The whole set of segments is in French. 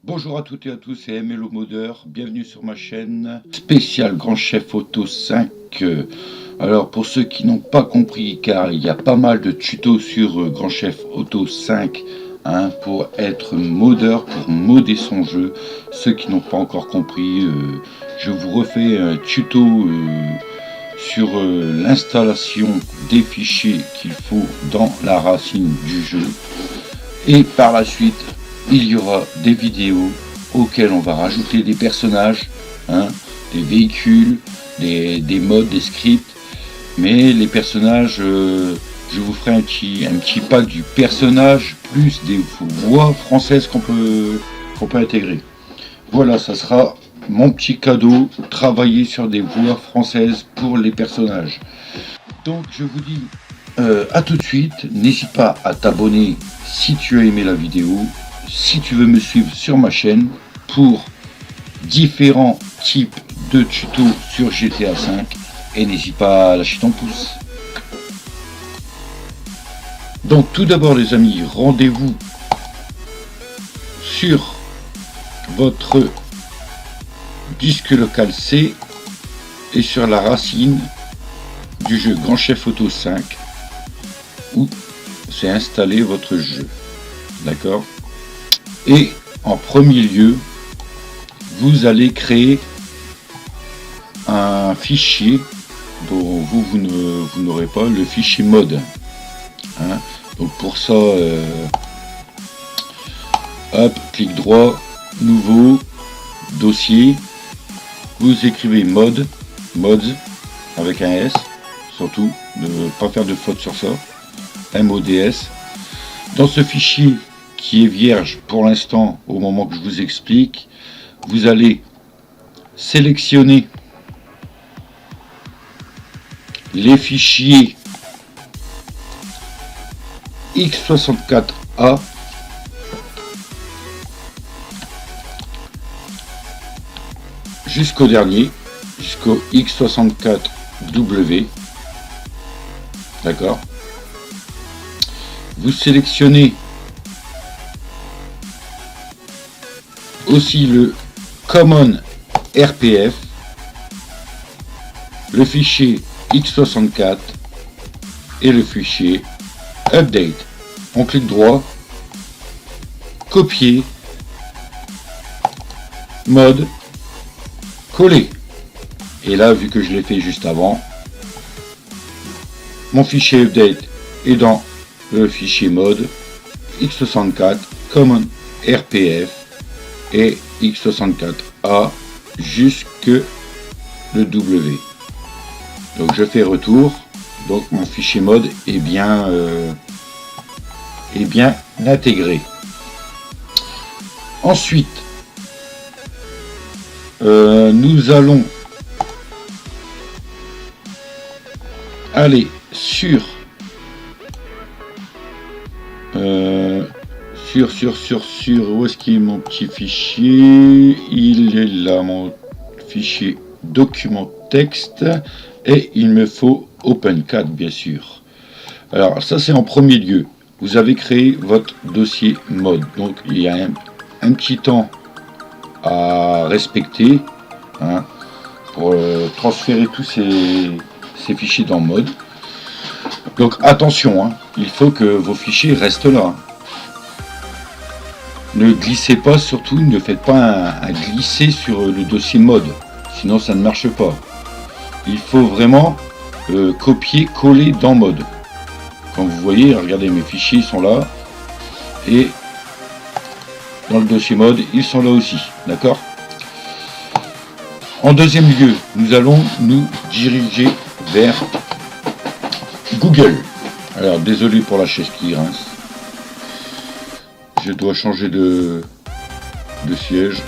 Bonjour à toutes et à tous, c'est MLO Modeur, bienvenue sur ma chaîne spéciale Grand Chef Auto 5. Alors pour ceux qui n'ont pas compris, car il y a pas mal de tutos sur Grand Chef Auto 5 pour être modeur, pour modder son jeu. Ceux qui n'ont pas encore compris, je vous refais un tuto sur l'installation des fichiers qu'il faut dans la racine du jeu. Et par la suite, il y aura des vidéos auxquelles on va rajouter des personnages, des véhicules, des modes, des scripts. Mais les personnages, je vous ferai un petit pack du personnage plus des voix françaises qu'on peut intégrer. Voilà, ça sera mon petit cadeau, travailler sur des voix françaises pour les personnages. Donc je vous dis à tout de suite, n'hésite pas à t'abonner si tu as aimé la vidéo, si tu veux me suivre sur ma chaîne pour différents types de tutos sur GTA 5 et n'hésite pas à lâcher ton pouce. Donc tout d'abord les amis, rendez-vous sur votre disque local C et sur la racine du jeu Grand Chef Auto 5 où c'est installé votre jeu, d'accord. Et en premier lieu, vous allez créer un fichier dont vous n'aurez pas, le fichier mode. Donc pour ça, hop, clic droit, nouveau, dossier, vous écrivez mods, avec un S, surtout, ne pas faire de faute sur ça, MODS. Dans ce fichier qui est vierge pour l'instant au moment que je vous explique, vous allez sélectionner les fichiers x64a jusqu'au dernier, jusqu'au x64w, d'accord. Vous sélectionnez aussi le Common RPF, le fichier x64 et le fichier Update. On clique droit, copier, mode, coller. Et là, vu que je l'ai fait juste avant, mon fichier Update est dans le fichier mode x64 Common RPF et x64a jusque le W. Donc je fais retour. Donc mon fichier mode est bien intégré. Ensuite, nous allons aller sur où est-ce qu'il est mon petit fichier? Il est là, mon fichier document texte, et il me faut OpenCAD bien sûr. Alors ça c'est en premier lieu, vous avez créé votre dossier mode, donc il y a un petit temps à respecter pour transférer tous ces fichiers dans mode. Donc attention, il faut que vos fichiers restent là. Ne glissez pas, surtout ne faites pas un glisser sur le dossier mode, sinon ça ne marche pas. Il faut vraiment copier, coller dans mode. Comme vous voyez, regardez, mes fichiers sont là, et dans le dossier mode, ils sont là aussi, d'accord. En deuxième lieu, nous allons nous diriger vers Google. Alors désolé pour la chaise qui grince. Je dois changer de siège.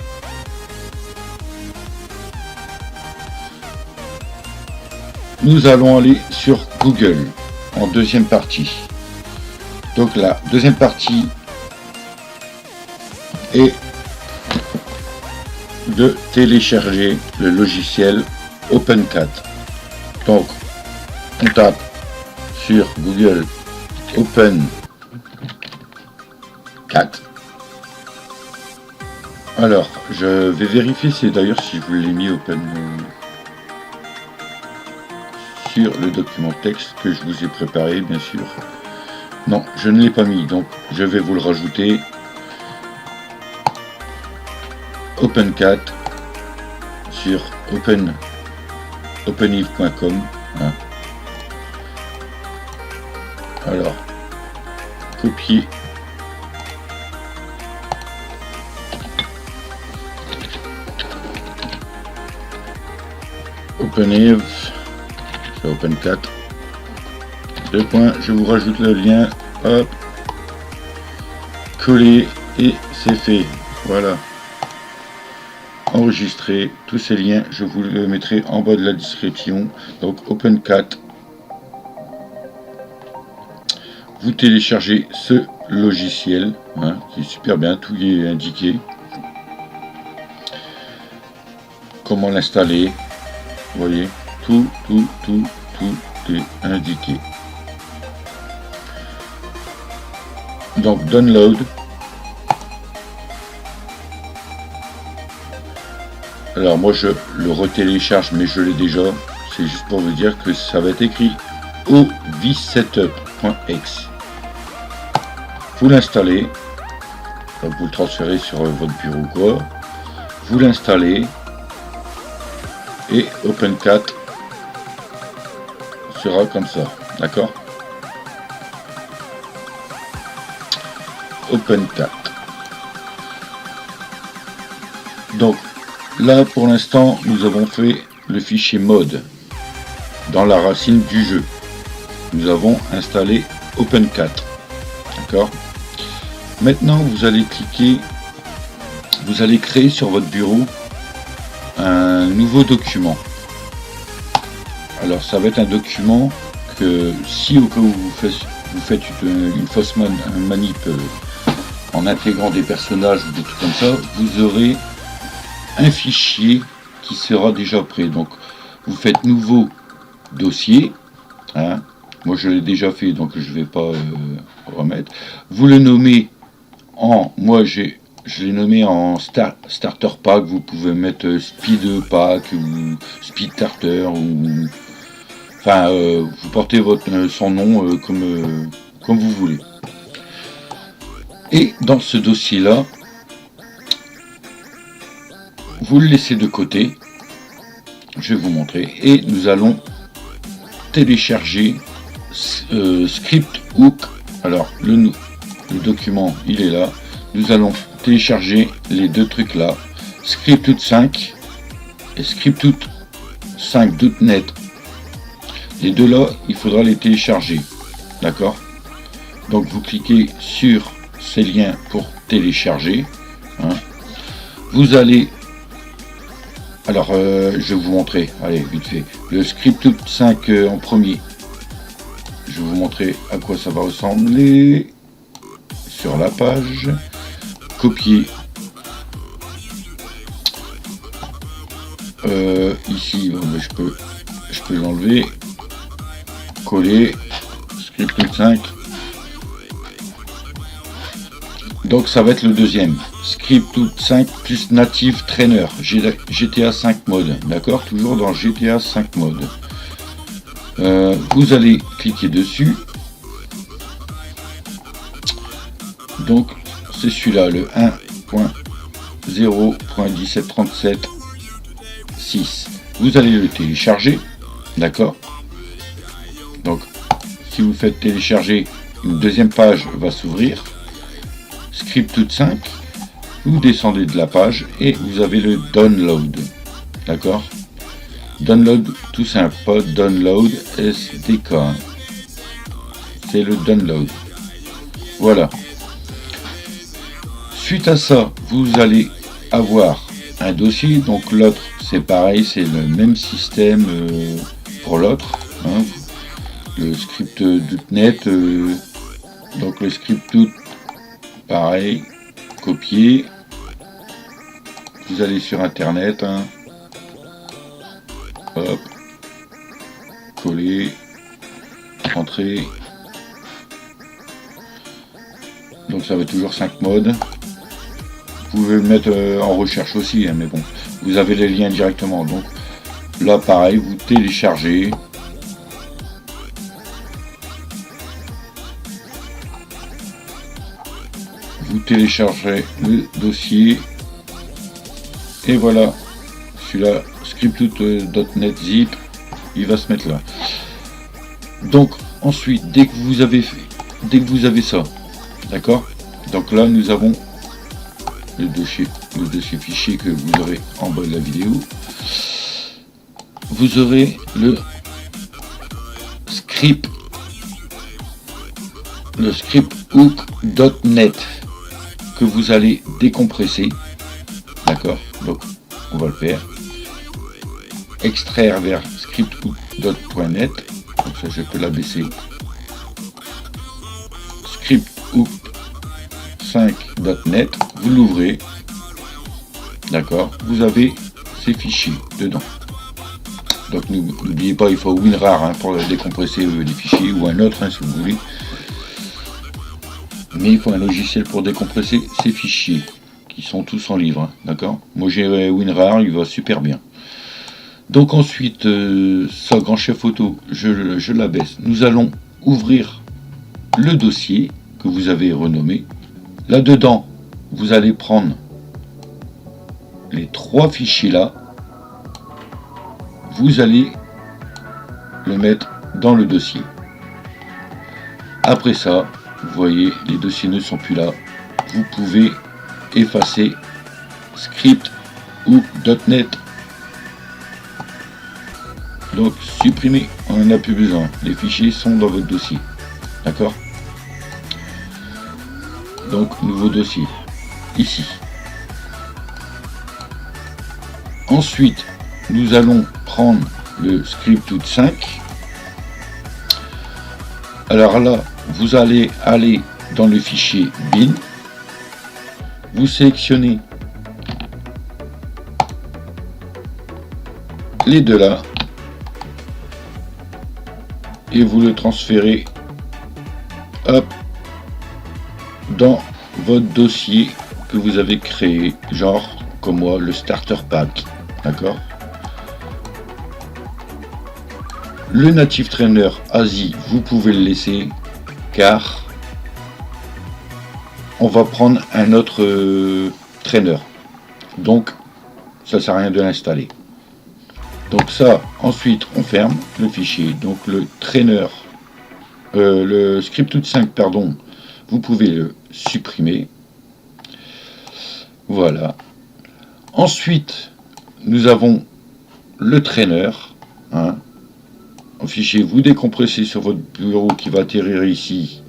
Nous allons aller sur Google en deuxième partie. Donc la deuxième partie est de télécharger le logiciel OpenCAD. Donc on tape sur Google OpenCAD. Alors, je vais vérifier, c'est d'ailleurs si je vous l'ai mis open sur le document texte que je vous ai préparé, bien sûr. Non, je ne l'ai pas mis, donc je vais vous le rajouter. OpenCat sur openiv.com. Hein. Alors, copier. OpenIV, c'est OpenCat. Deux points, je vous rajoute le lien, hop, coller et c'est fait. Voilà. Enregistrer tous ces liens, je vous le mettrai en bas de la description. Donc OpenCat. Vous téléchargez ce logiciel, hein, qui est super bien, tout y est indiqué. Comment l'installer. Vous voyez, tout est indiqué. Donc download. Alors moi je le retélécharge, mais je l'ai déjà. C'est juste pour vous dire que ça va être écrit au vsetup.exe. Vous l'installez. Donc vous le transférez sur votre bureau quoi. Vous l'installez. Et OpenCat sera comme ça, d'accord? OpenCat. Donc là pour l'instant nous avons fait le fichier mode dans la racine du jeu. Nous avons installé OpenCat, d'accord? Maintenant vous allez cliquer, vous allez créer sur votre bureau un nouveau document. Alors ça va être un document que si au cas où vous faites une fausse manip en intégrant des personnages ou des trucs comme ça, vous aurez un fichier qui sera déjà prêt. Donc vous faites nouveau dossier, hein. Moi je l'ai déjà fait donc je vais pas remettre. Vous le nommez en, je l'ai nommé en starter pack. Vous pouvez mettre speed pack ou speed starter ou enfin vous portez son nom comme vous voulez. Et dans ce dossier là vous le laissez de côté. Je vais vous montrer et nous allons télécharger script hook. Alors le document il est là. Nous allons télécharger les deux trucs là, scriptout 5 et scriptout 5.net. Les deux là, il faudra les télécharger, d'accord? Donc vous cliquez sur ces liens pour télécharger, hein. Vous allez, alors je vais vous montrer, allez vite fait, le scriptout 5 en premier. Je vais vous montrer à quoi ça va ressembler sur la page. Copier ici, bon, ben, je peux l'enlever, coller script 5. Donc ça va être le deuxième, script 5 plus native trainer GTA 5 mode, d'accord, toujours dans GTA 5 mode. Vous allez cliquer dessus. Donc c'est celui-là, le 1.0.1737.6. Vous allez le télécharger, d'accord? Donc si vous faites télécharger, une deuxième page va s'ouvrir. Scriptout 5, vous descendez de la page et vous avez le download, d'accord? Download tout simple, pas download SDK, c'est le download. Voilà. Suite à ça, vous allez avoir un dossier. Donc l'autre, c'est pareil, c'est le même système pour l'autre, hein. Le script.net, donc le scriptout, pareil, copier. Vous allez sur internet, hein. Hop, coller, entrer. Donc ça va toujours 5 modes. pouvez le mettre en recherche aussi, hein, mais bon, vous avez les liens directement. Donc là, pareil, vous téléchargez. Vous téléchargez le dossier. Et voilà, celui-là, scriptout.net zip, il va se mettre là. Donc ensuite, dès que vous avez ça, d'accord. Donc là, nous avons le dossier fichier que vous aurez en bas de la vidéo. Vous aurez le scripthook.net que vous allez décompresser, d'accord. Donc on va le faire, extraire vers scripthook.net. Donc ça, je peux l'abaisser. Scripthook5.net, vous l'ouvrez, d'accord, vous avez ces fichiers dedans. Donc n'oubliez pas, il faut WinRAR pour décompresser les fichiers, ou un autre si vous voulez, mais il faut un logiciel pour décompresser ces fichiers qui sont tous en livre, d'accord. Moi j'ai WinRAR, il va super bien. Donc ensuite, ça, Grand Chef Photo, je l'abaisse. Nous allons ouvrir le dossier que vous avez renommé. Là-dedans, vous allez prendre les 3 fichiers là. Vous allez le mettre dans le dossier. Après ça, vous voyez, les dossiers ne sont plus là. Vous pouvez effacer scripthook.net. Donc supprimer, on n'en a plus besoin. Les fichiers sont dans votre dossier. D'accord. Donc nouveau dossier. Ici. Ensuite, nous allons prendre le scripthook 5. Alors là, vous allez aller dans le fichier bin. Vous sélectionnez les deux là. Et vous le transférez, hop, dans votre dossier que vous avez créé, genre comme moi le starter pack, d'accord. Le native trainer Asie, vous pouvez le laisser car on va prendre un autre trainer, donc ça sert à rien de l'installer. Donc ça, ensuite on ferme le fichier. Donc le trainer, le scripthook 5, pardon, vous pouvez le supprimer. Voilà. Ensuite, nous avons le trainer. Un fichier, vous décompressez sur votre bureau qui va atterrir ici.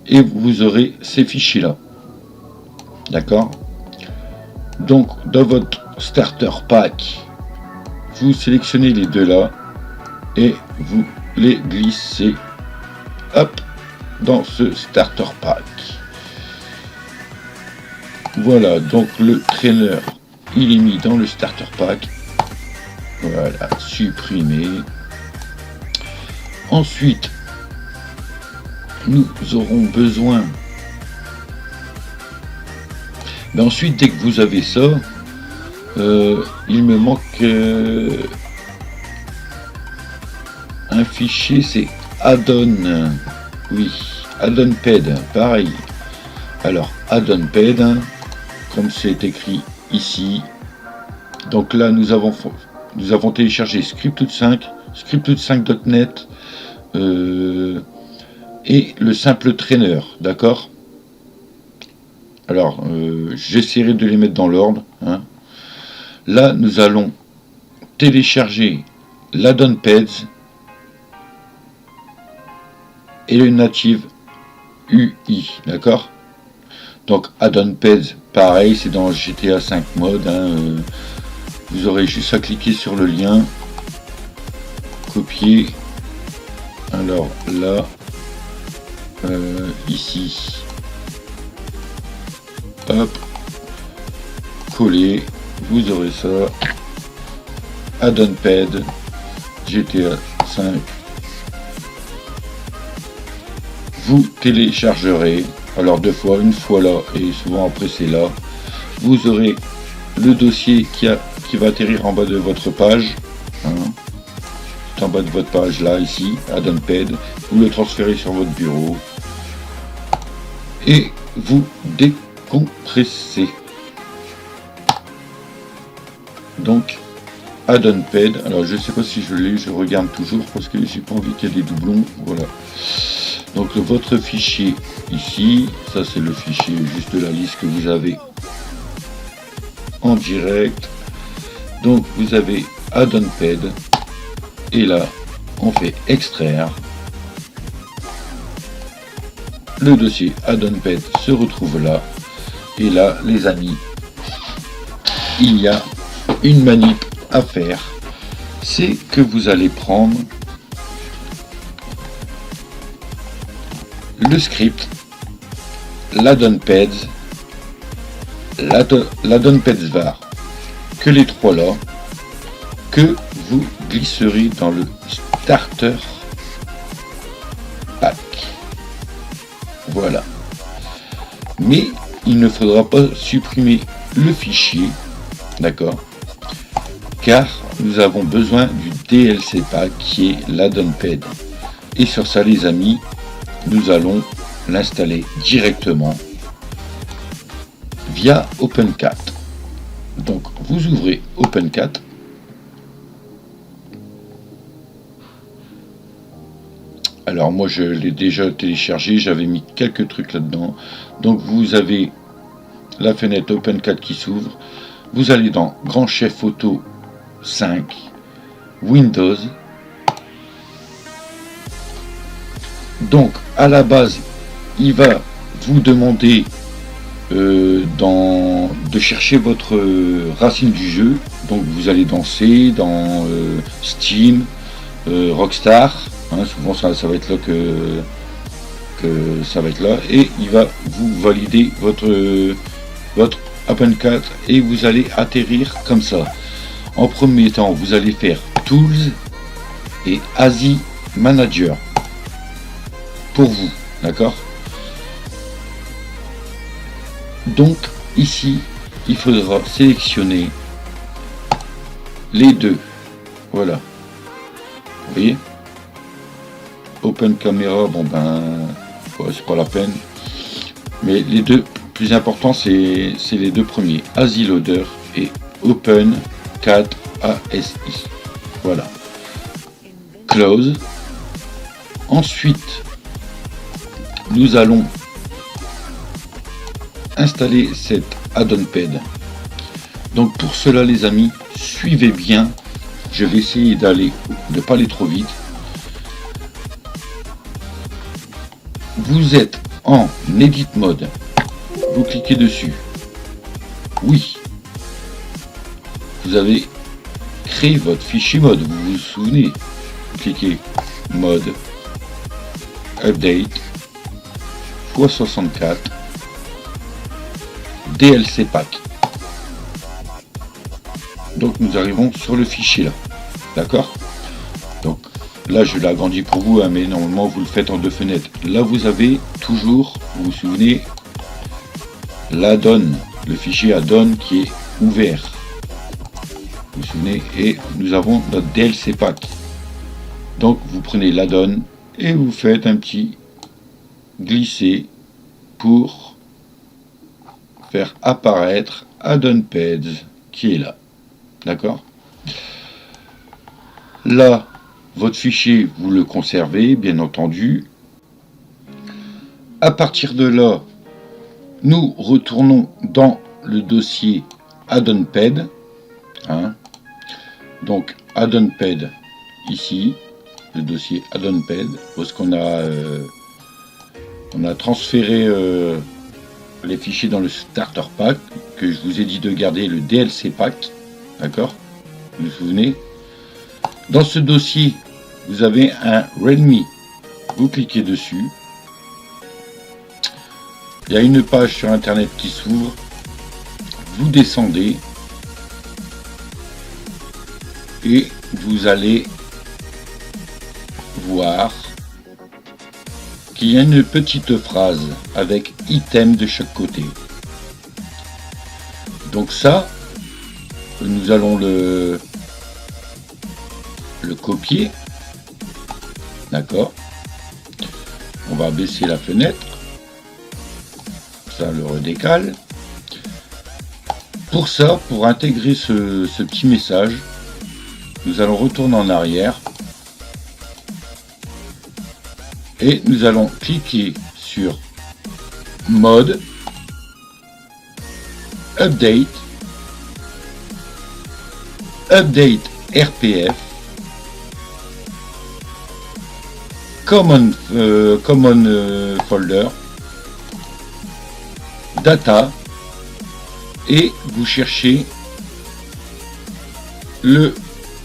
Et vous aurez ces fichiers là. D'accord. Donc dans votre starter pack, vous sélectionnez les deux là et vous les glissez, hop, dans ce starter pack. Voilà, donc le trainer il est mis dans le starter pack. Voilà, supprimé. Ensuite, nous aurons besoin. Mais ensuite, dès que vous avez ça, il me manque un fichier, c'est addon. Oui, addonped, pareil. Alors, addonped, comme c'est écrit ici. Donc là, nous avons téléchargé scripthook 5, scripthook5.net et le simple trainer, d'accord. Alors, j'essaierai de les mettre dans l'ordre. Là, nous allons télécharger l'addonpeds et le native UI, d'accord. Donc, addonpeds, pareil, c'est dans GTA 5 mode. Vous aurez juste à cliquer sur le lien, copier. Alors là, ici, hop, coller. Vous aurez ça, addonped, GTA 5. Vous téléchargerez, alors deux fois, une fois là et souvent après c'est là. vous aurez le dossier qui va atterrir en bas de votre page. Hein, tout en bas de votre page là, ici, AddonPad. Vous le transférez sur votre bureau. Et vous décompressez. Donc, AddonPad. Alors, je ne sais pas si je l'ai, je regarde toujours parce que j'ai pas envie qu'il y ait des doublons. Voilà. Donc, votre fichier ici, ça c'est le fichier juste de la liste que vous avez en direct. Donc, vous avez AddonPad. Et là, on fait extraire. Le dossier AddonPad se retrouve là. Et là, les amis, il y a une manip à faire. C'est que vous allez prendre le script, l'AddonPad, l'AddonPadsVar, que les trois là, que vous glisserez dans le starter pack. Voilà. Mais il ne faudra pas supprimer le fichier, d'accord, car nous avons besoin du DLC pack qui est l'AddonPad. Et sur ça, les amis, nous allons l'installer directement via OpenCat. Donc vous ouvrez OpenCat. Alors moi je l'ai déjà téléchargé, j'avais mis quelques trucs là-dedans. Donc vous avez la fenêtre OpenCat qui s'ouvre. Vous allez dans Grand Chef Photo 5, Windows. Donc à la base, il va vous demander de chercher votre racine du jeu. Donc vous allez danser dans Steam, Rockstar. Hein, souvent ça va être là que ça va être là, et il va vous valider votre OpenCat et vous allez atterrir comme ça. En premier temps, vous allez faire Tools et ASI Manager pour vous, d'accord. Donc ici, il faudra sélectionner les deux. Voilà, vous voyez. Open Camera, bon ben, ouais, c'est pas la peine. Mais les deux plus importants, c'est les deux premiers, ASI Loader et OpenCat ASI. Voilà. Close. Ensuite, nous allons installer cette AddonPad. Donc pour cela, les amis, suivez bien. Je vais essayer de pas aller trop vite. Vous êtes en Edit Mode, vous cliquez dessus. Oui, vous avez créé votre fichier mode, vous vous souvenez. Vous cliquez Mode, Update, x64, DLC Pack. Donc nous arrivons sur le fichier là, d'accord. Donc là, je l'ai agrandi pour vous, hein, mais normalement, vous le faites en deux fenêtres. Là, vous avez toujours, vous vous souvenez, l'addon, le fichier addon qui est ouvert. Vous vous souvenez, et nous avons notre DLC pack. Donc, vous prenez l'addon et vous faites un petit glisser pour faire apparaître AddonPad qui est là. D'accord? Là, votre fichier, vous le conservez, bien entendu. À partir de là, nous retournons dans le dossier AddonPad. Hein. Donc, AddonPad, ici, le dossier AddonPad, parce qu'on a, on a transféré les fichiers dans le Starter Pack, que je vous ai dit de garder le DLC Pack. D'accord? Vous vous souvenez? Dans ce dossier, vous avez un README. Vous cliquez dessus. Il y a une page sur Internet qui s'ouvre. Vous descendez. Et vous allez voir qu'il y a une petite phrase avec item de chaque côté. Donc ça, nous allons le copier. D'accord. On va baisser la fenêtre. Ça le redécale. Pour ça, pour intégrer ce petit message, nous allons retourner en arrière. Et nous allons cliquer sur Mode, Update, Update RPF, Common Folder, Data, et vous cherchez le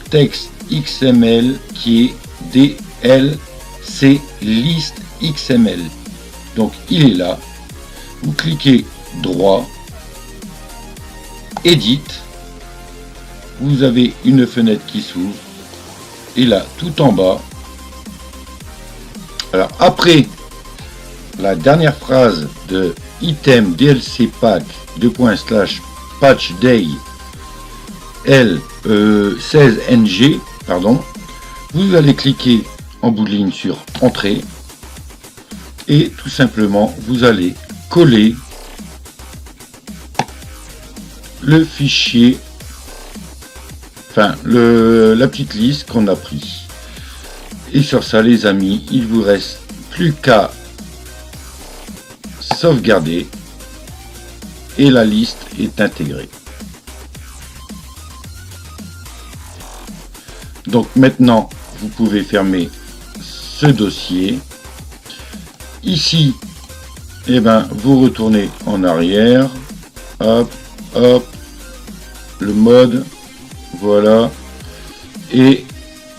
texte XML qui est DLC liste XML. Donc il est là. Vous cliquez droit, Edit. Vous avez une fenêtre qui s'ouvre. Et là, tout en bas. Alors après la dernière phrase de item DLC pack /patch day L16NG, pardon, vous allez cliquer en bout de ligne sur Entrée et tout simplement vous allez coller le fichier, enfin la petite liste qu'on a pris. Et sur ça les amis, il vous reste plus qu'à sauvegarder et la liste est intégrée. Donc maintenant vous pouvez fermer ce dossier. Ici, et ben vous retournez en arrière, hop, hop, le mode, voilà, et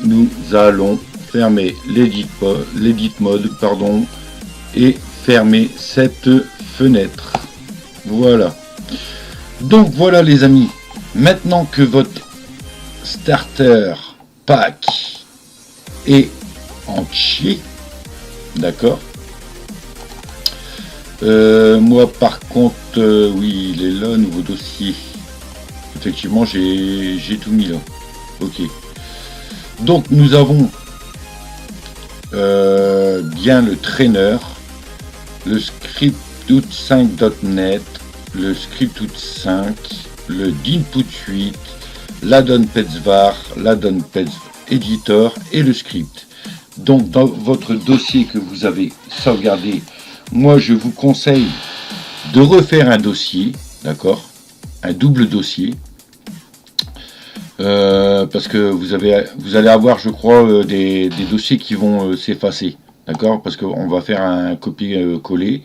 nous allons fermer l'edit mode, pardon, et fermer cette fenêtre. Voilà. Donc voilà les amis, maintenant que votre starter pack est entier, d'accord. Moi par contre, oui, il est là, nouveau dossier. Effectivement, j'ai tout mis là. Ok. Donc nous avons bien le trainer, le scriptout5.net, le scriptout5, le d'input suite, l'addon petsvar, l'addon pets editor et le script. Donc dans votre dossier que vous avez sauvegardé, moi je vous conseille de refaire un dossier, d'accord, un double dossier, parce que vous allez avoir, je crois, des dossiers qui vont s'effacer, d'accord, parce qu'on va faire un copier-coller.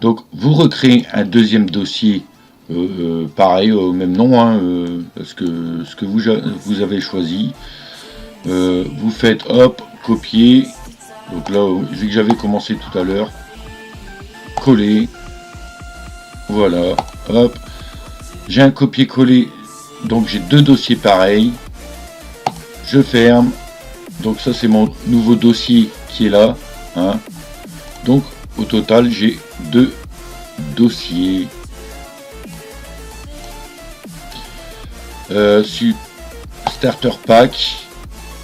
Donc vous recréez un deuxième dossier, pareil, au même nom, hein, parce que ce que vous avez choisi, vous faites hop, copier. Donc là, vu que j'avais commencé tout à l'heure, coller, voilà, hop, j'ai un copier-coller, donc j'ai deux dossiers pareils, je ferme, donc ça c'est mon nouveau dossier qui est là, hein. Donc au total j'ai deux dossiers. Sur starter pack,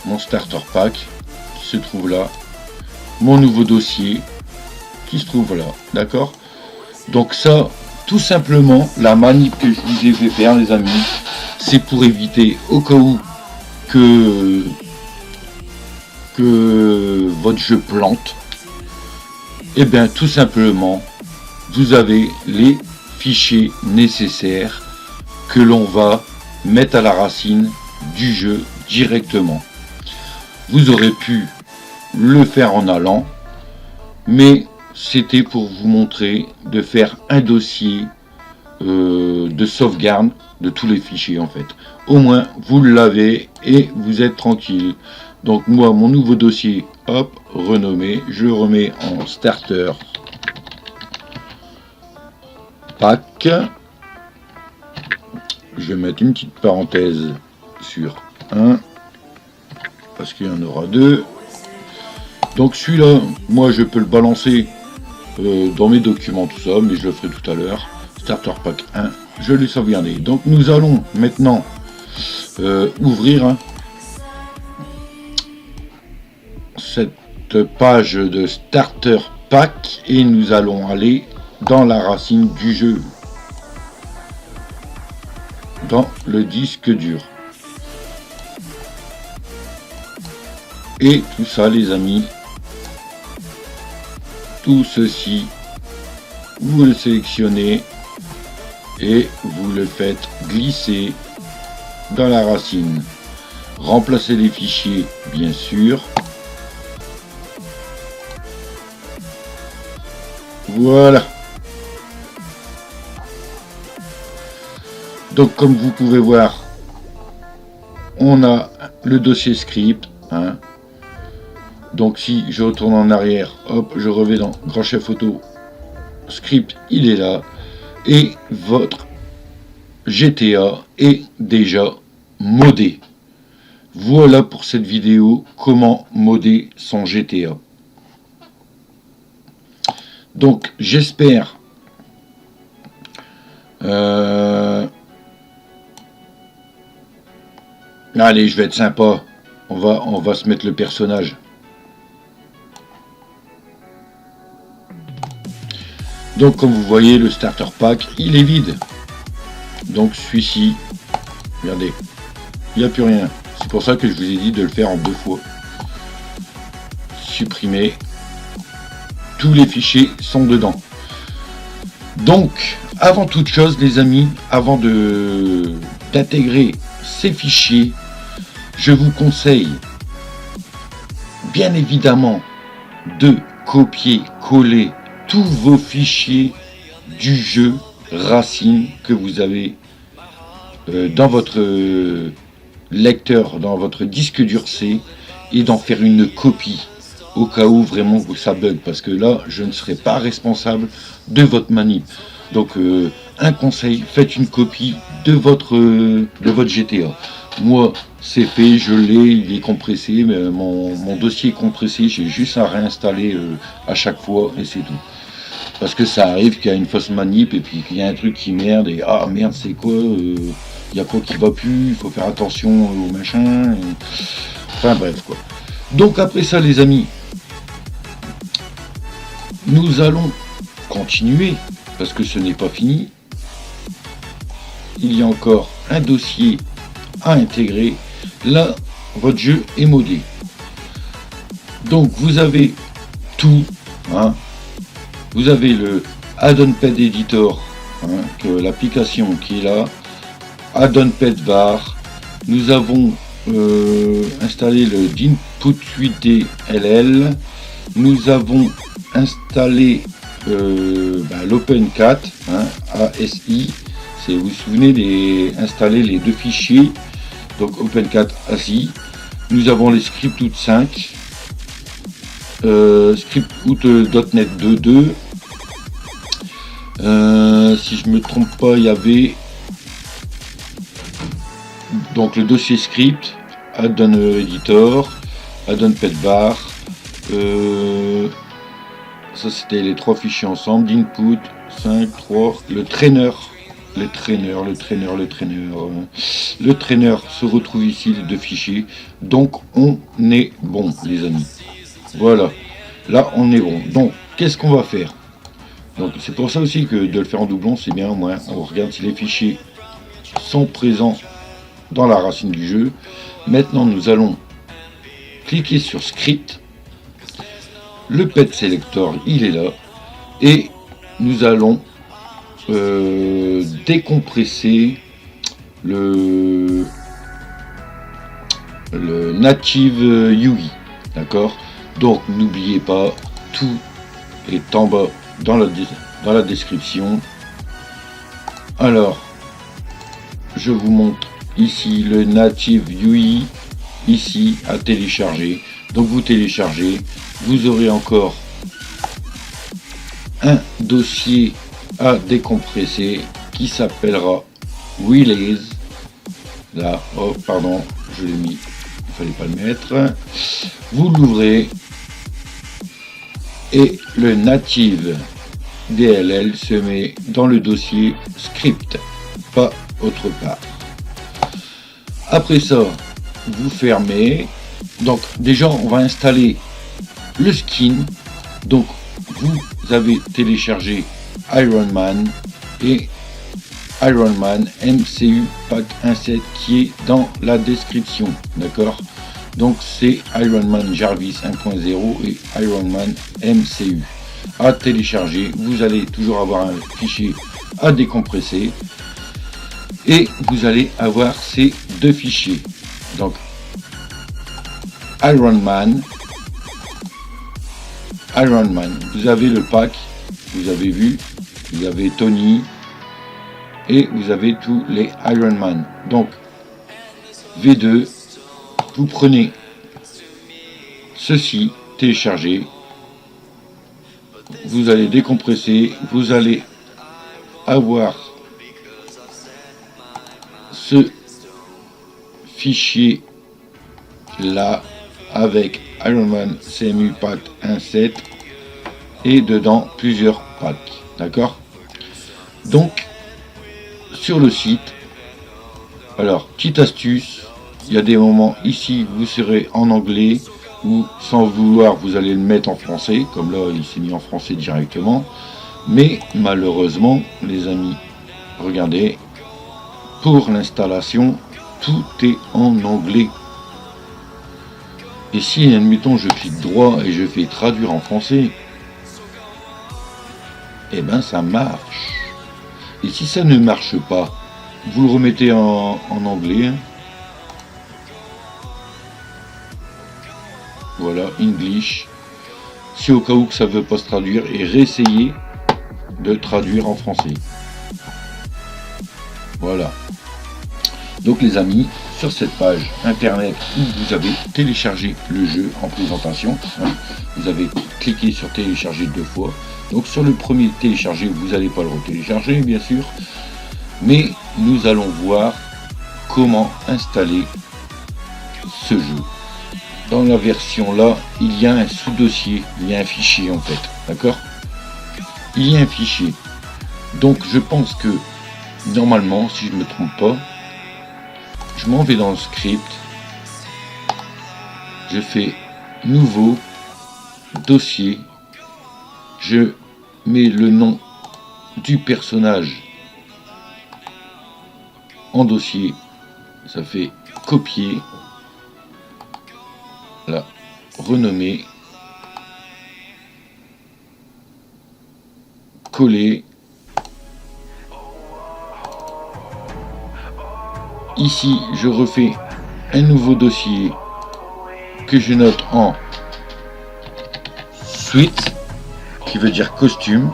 mon starter pack qui se trouve là, mon nouveau dossier qui se trouve là, d'accord. Donc ça, tout simplement, la manip que je vous ai fait faire les amis, c'est pour éviter au cas où que votre jeu plante. Et bien tout simplement, vous avez les fichiers nécessaires que l'on va mettre à la racine du jeu directement. Vous aurez pu le faire en allant, mais c'était pour vous montrer de faire un dossier de sauvegarde de tous les fichiers en fait. Au moins vous l'avez et vous êtes tranquille. Donc moi mon nouveau dossier, hop, renommé, je le remets en starter pack. Je vais mettre une petite parenthèse sur 1 parce qu'il y en aura 2. Donc celui-là, moi je peux le balancer dans mes documents, tout ça, mais je le ferai tout à l'heure. Starter pack 1, je l'ai sauvegardé. Donc nous allons maintenant ouvrir cette page de Starter Pack et nous allons aller dans la racine du jeu, dans le disque dur. Et tout ça, les amis, tout ceci, vous le sélectionnez et vous le faites glisser dans la racine. Remplacez les fichiers, bien sûr. Voilà. Donc comme vous pouvez voir, on a le dossier script. Donc si je retourne en arrière, hop, je reviens dans Grand Chef Auto, script, il est là. Et votre GTA est déjà modé. Voilà pour cette vidéo, comment modder son GTA. Donc j'espère allez, je vais être sympa, on va se mettre le personnage. Donc comme vous voyez, le starter pack il est vide. Donc celui-ci, regardez, il n'y a plus rien. C'est pour ça que je vous ai dit de le faire en 2 fois. Supprimer. Tous les fichiers sont dedans. Donc, avant toute chose, les amis, avant d'intégrer ces fichiers, je vous conseille, bien évidemment, de copier-coller tous vos fichiers du jeu Racine que vous avez dans votre lecteur, dans votre disque dur C, et d'en faire une copie au cas où vraiment que ça bug, parce que là je ne serai pas responsable de votre manip. Donc un conseil, faites une copie de votre GTA. Moi c'est fait, je l'ai, il est compressé, mais mon dossier est compressé, j'ai juste à réinstaller à chaque fois et c'est tout. Parce que ça arrive qu'il y a une fausse manip et puis qu'il y a un truc qui merde et ah merde c'est quoi, il y a quoi qui va plus, il faut faire attention au machin, enfin bref quoi. Donc après ça les amis, nous allons continuer parce que ce n'est pas fini. Il y a encore un dossier à intégrer. Là, votre jeu est modé. Donc vous avez tout. Vous avez le AddonPad Editor, l'application qui est là. AddonPad var. Nous avons installé le d'Input 8D LL. Nous avons installé l'OpenCat ASI. Vous vous souvenez installer les 2 fichiers. Donc OpenCat ASI. Nous avons les scriptout 5. Scriptout.NET 2.2. Si je me trompe pas, il y avait donc le dossier script, Addon Editor, AddonPad var. Ça c'était les 3 fichiers ensemble, d'input 5, 3, le trainer se retrouve ici, les 2 fichiers. Donc on est bon les amis. Voilà, là on est bon. Donc qu'est-ce qu'on va faire? Donc c'est pour ça aussi que de le faire en doublon c'est bien, au moins on regarde si les fichiers sont présents dans la racine du jeu. Maintenant nous allons cliquer sur script. Le pet selector il est là et nous allons décompresser le native UI, d'accord. Donc n'oubliez pas, tout est en bas dans la description. Alors je vous montre ici le native UI ici à télécharger. Donc vous téléchargez, vous aurez encore un dossier à décompresser qui s'appellera Release. Là, oh pardon, je l'ai mis, il fallait pas le mettre. Vous l'ouvrez et le native DLL se met dans le dossier script. pas autre part. Après ça, vous fermez. Donc déjà, on va installer le skin. Donc vous avez téléchargé Iron Man et Iron Man MCU Pack 1.7 qui est dans la description, d'accord? Donc c'est Iron Man Jarvis 1.0 et Iron Man MCU à télécharger. Vous allez toujours avoir un fichier à décompresser et vous allez avoir ces deux fichiers. Donc Iron Man, vous avez le pack, vous avez vu, vous avez Tony et vous avez tous les Iron Man. Donc V2, vous prenez ceci, téléchargez, vous allez décompresser, vous allez avoir ce fichier là avec Iron Man CMU Pack 1.7 et dedans plusieurs packs, d'accord? Donc sur le site, alors petite astuce, il y a des moments ici vous serez en anglais ou sans vouloir vous allez le mettre en français, comme là il s'est mis en français directement, mais malheureusement les amis, regardez, pour l'installation tout est en anglais. Et si admettons je clique droit et je fais traduire en français, et ben ça marche. Et si ça ne marche pas, vous le remettez en anglais, hein. Voilà, English, si au cas où que ça ne veut pas se traduire, et réessayer de traduire en français. Voilà. Donc les amis, sur cette page internet où vous avez téléchargé le jeu en présentation, hein, vous avez cliqué sur télécharger 2 fois. Donc sur le premier télécharger, vous n'allez pas le retélécharger bien sûr, mais nous allons voir comment installer ce jeu. Dans la version là, il y a un sous-dossier, il y a un fichier en fait, d'accord? Il y a un fichier. Donc je pense que normalement, si je ne me trompe pas, je m'en vais dans le script, je fais nouveau dossier, je mets le nom du personnage en dossier, ça fait copier, là, renommer, coller, ici je refais un nouveau dossier que je note en suite, qui veut dire costume,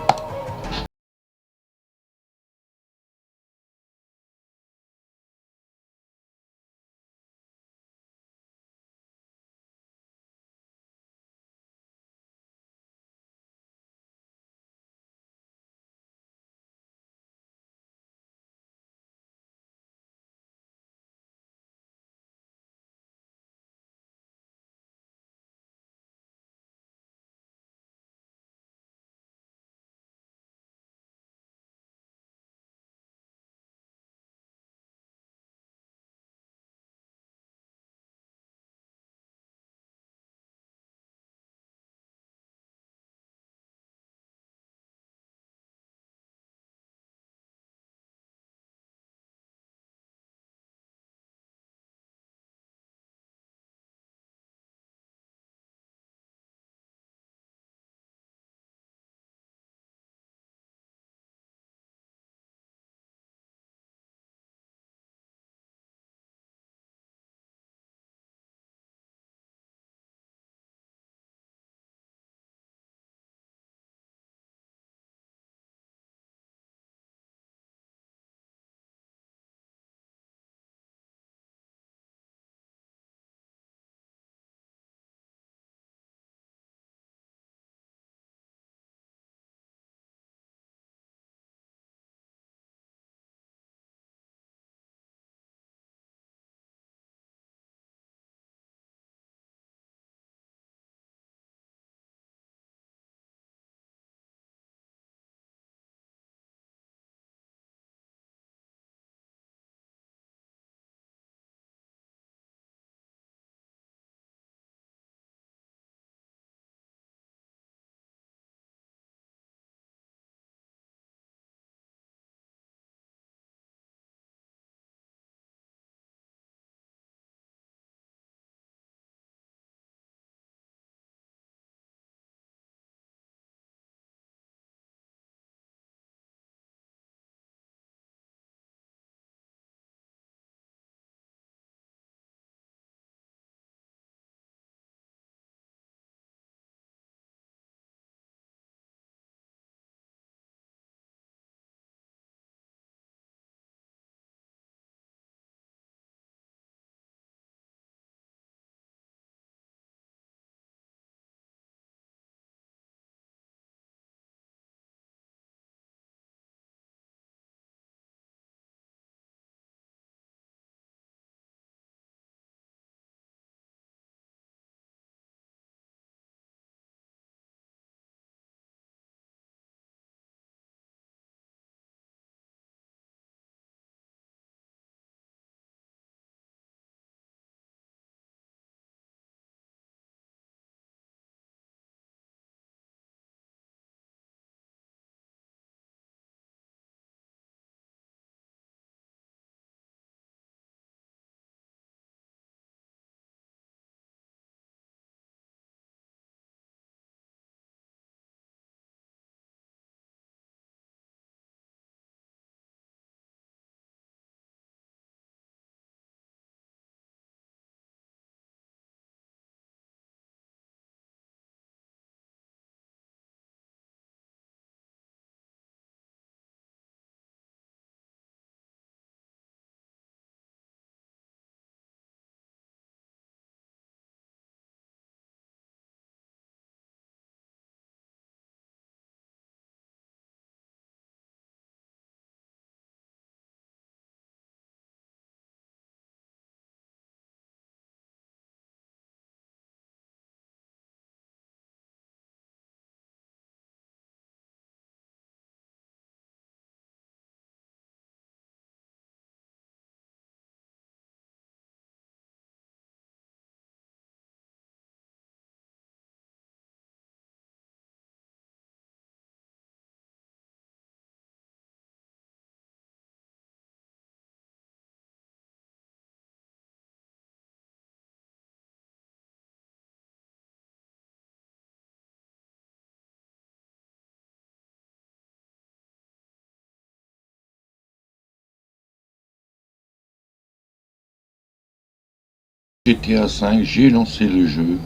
GTA 5, j'ai lancé le jeu.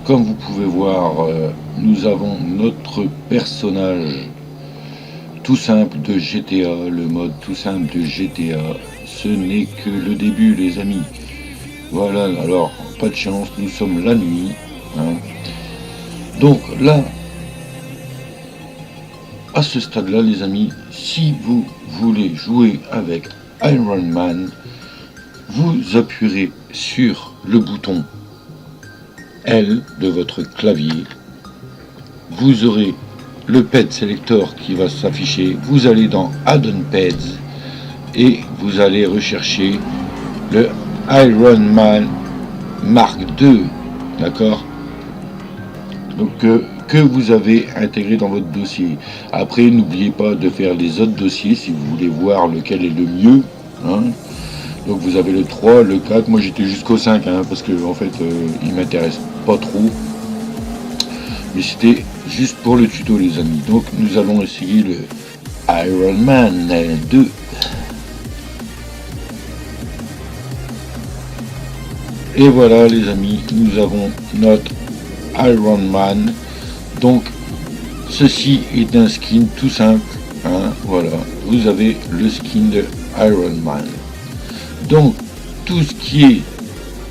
Comme vous pouvez voir, nous avons notre personnage tout simple de GTA, le mode tout simple de GTA. Ce n'est que le début, les amis. Voilà, alors, pas de chance, nous sommes la nuit. Hein. Donc là, à ce stade-là, les amis, si vous voulez jouer avec Iron Man, vous appuierez sur le bouton L de votre clavier. Vous aurez le pad selector qui va s'afficher. Vous allez dans Add-on Pads et vous allez rechercher le Iron Man Mark II. D'accord? Donc que vous avez intégré dans votre dossier. Après, n'oubliez pas de faire les autres dossiers si vous voulez voir lequel est le mieux. Hein. Donc vous avez le 3, le 4, moi j'étais jusqu'au 5 hein, parce que en fait il m'intéresse pas trop. Mais c'était juste pour le tuto les amis. Donc nous allons essayer le Iron Man 2. Et voilà les amis, nous avons notre Iron Man. Donc ceci est un skin tout simple. Hein, voilà, vous avez le skin de Iron Man. Donc tout ce qui est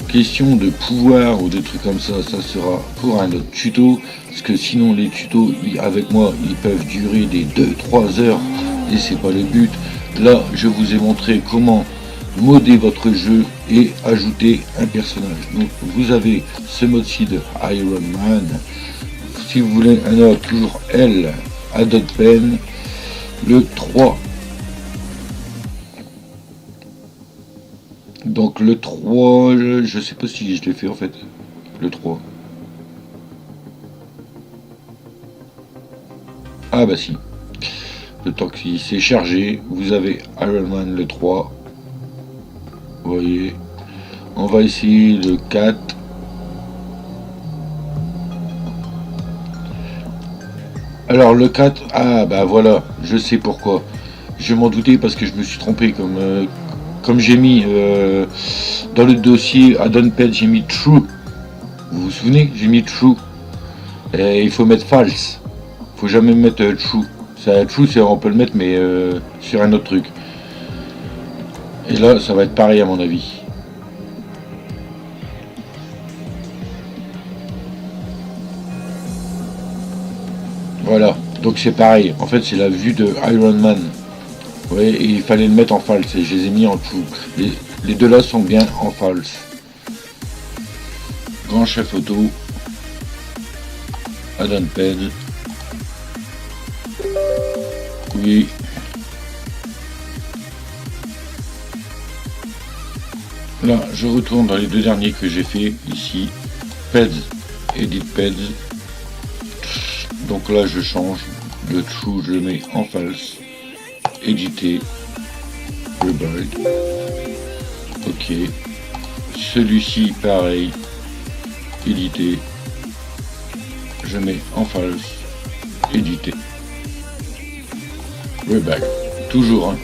question de pouvoir ou des trucs comme ça sera pour un autre tuto. Parce que sinon les tutos avec moi ils peuvent durer des 2-3 heures et c'est pas le but. Là je vous ai montré comment modder votre jeu et ajouter un personnage. Donc vous avez ce mode-ci de Iron Man. Si vous voulez un autre, toujours L, Add-on Pen, le 3. Donc le 3, je sais pas si je l'ai fait en fait, le 3. Ah bah si. Le temps qu'il s'est chargé, vous avez Iron Man le 3. Vous voyez. On va essayer le 4. Alors le 4, ah bah voilà, je sais pourquoi. Je m'en doutais parce que je me suis trompé comme j'ai mis dans le dossier Add-on Pad, j'ai mis True. Vous vous souvenez? J'ai mis True. Et il faut mettre False. Faut jamais mettre True. True, on peut le mettre mais sur un autre truc. Et là, ça va être pareil à mon avis. Voilà, donc c'est pareil. En fait, c'est la vue de Iron Man. Ouais, et il fallait le mettre en false et je les ai mis en true. Les deux là sont bien en false. Grand chef auto. Add-on Pad. Oui. Là, je retourne dans les deux derniers que j'ai fait ici. Pads, Edit Pads. Donc là, je change. Le true, je le mets en false. Éditer. Rebuild. Ok. Celui-ci, pareil. Éditer. Je mets en false. Éditer. Rebuild. Toujours. Hein.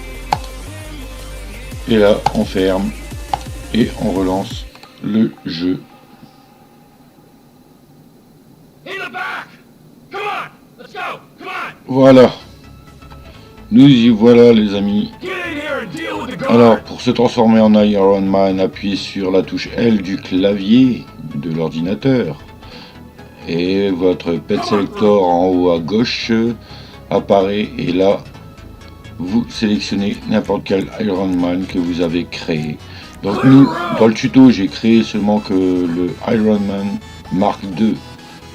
Et là, on ferme. Et on relance le jeu. Voilà. Nous y voilà les amis. Alors pour se transformer en Iron Man, appuyez sur la touche L du clavier de l'ordinateur. Et votre pet selector en haut à gauche apparaît et là vous sélectionnez n'importe quel Iron Man que vous avez créé. Donc nous, dans le tuto, j'ai créé seulement que le Iron Man Mark II.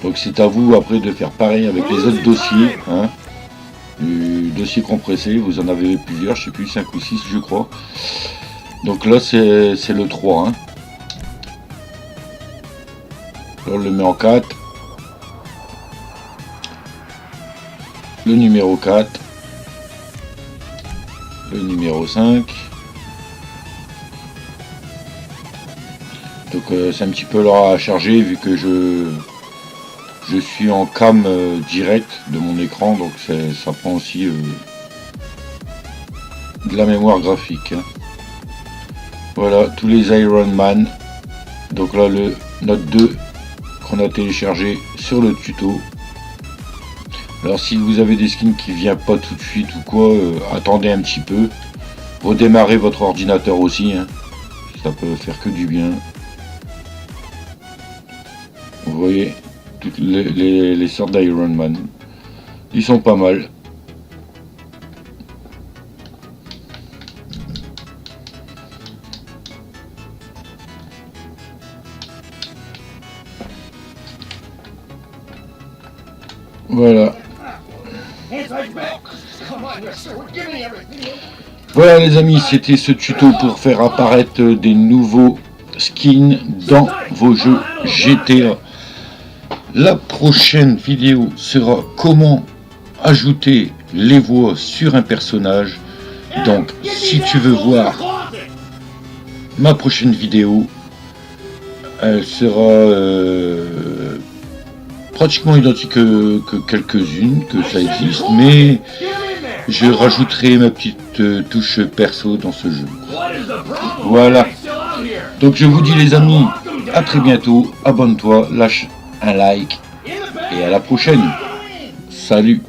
Donc c'est à vous après de faire pareil avec les autres dossiers. Hein. Du dossier compressé, vous en avez plusieurs, je sais plus, 5 ou 6 je crois. Donc là c'est le 3. Hein. Là, on le met en 4. Le numéro 4. Le numéro 5. Donc c'est un petit peu là à charger vu que je suis en cam direct de mon écran, donc ça prend aussi de la mémoire graphique. Hein. Voilà, tous les Iron Man Donc là, le Note 2 qu'on a téléchargé sur le tuto. Alors si vous avez des skins qui ne viennent pas tout de suite ou quoi, attendez un petit peu. Redémarrez votre ordinateur aussi, hein. Ça peut faire que du bien. Vous voyez, toutes les sortes d'Iron Man. Ils sont pas mal. Voilà. Voilà les amis, c'était ce tuto pour faire apparaître des nouveaux skins dans vos jeux GTA. La prochaine vidéo sera comment ajouter les voix sur un personnage. Donc si tu veux voir ma prochaine vidéo, elle sera pratiquement identique que quelques-unes, que ça existe, mais je rajouterai ma petite touche perso dans ce jeu. Voilà. Donc je vous dis les amis, à très bientôt, abonne-toi, lâche un like et à la prochaine. Salut.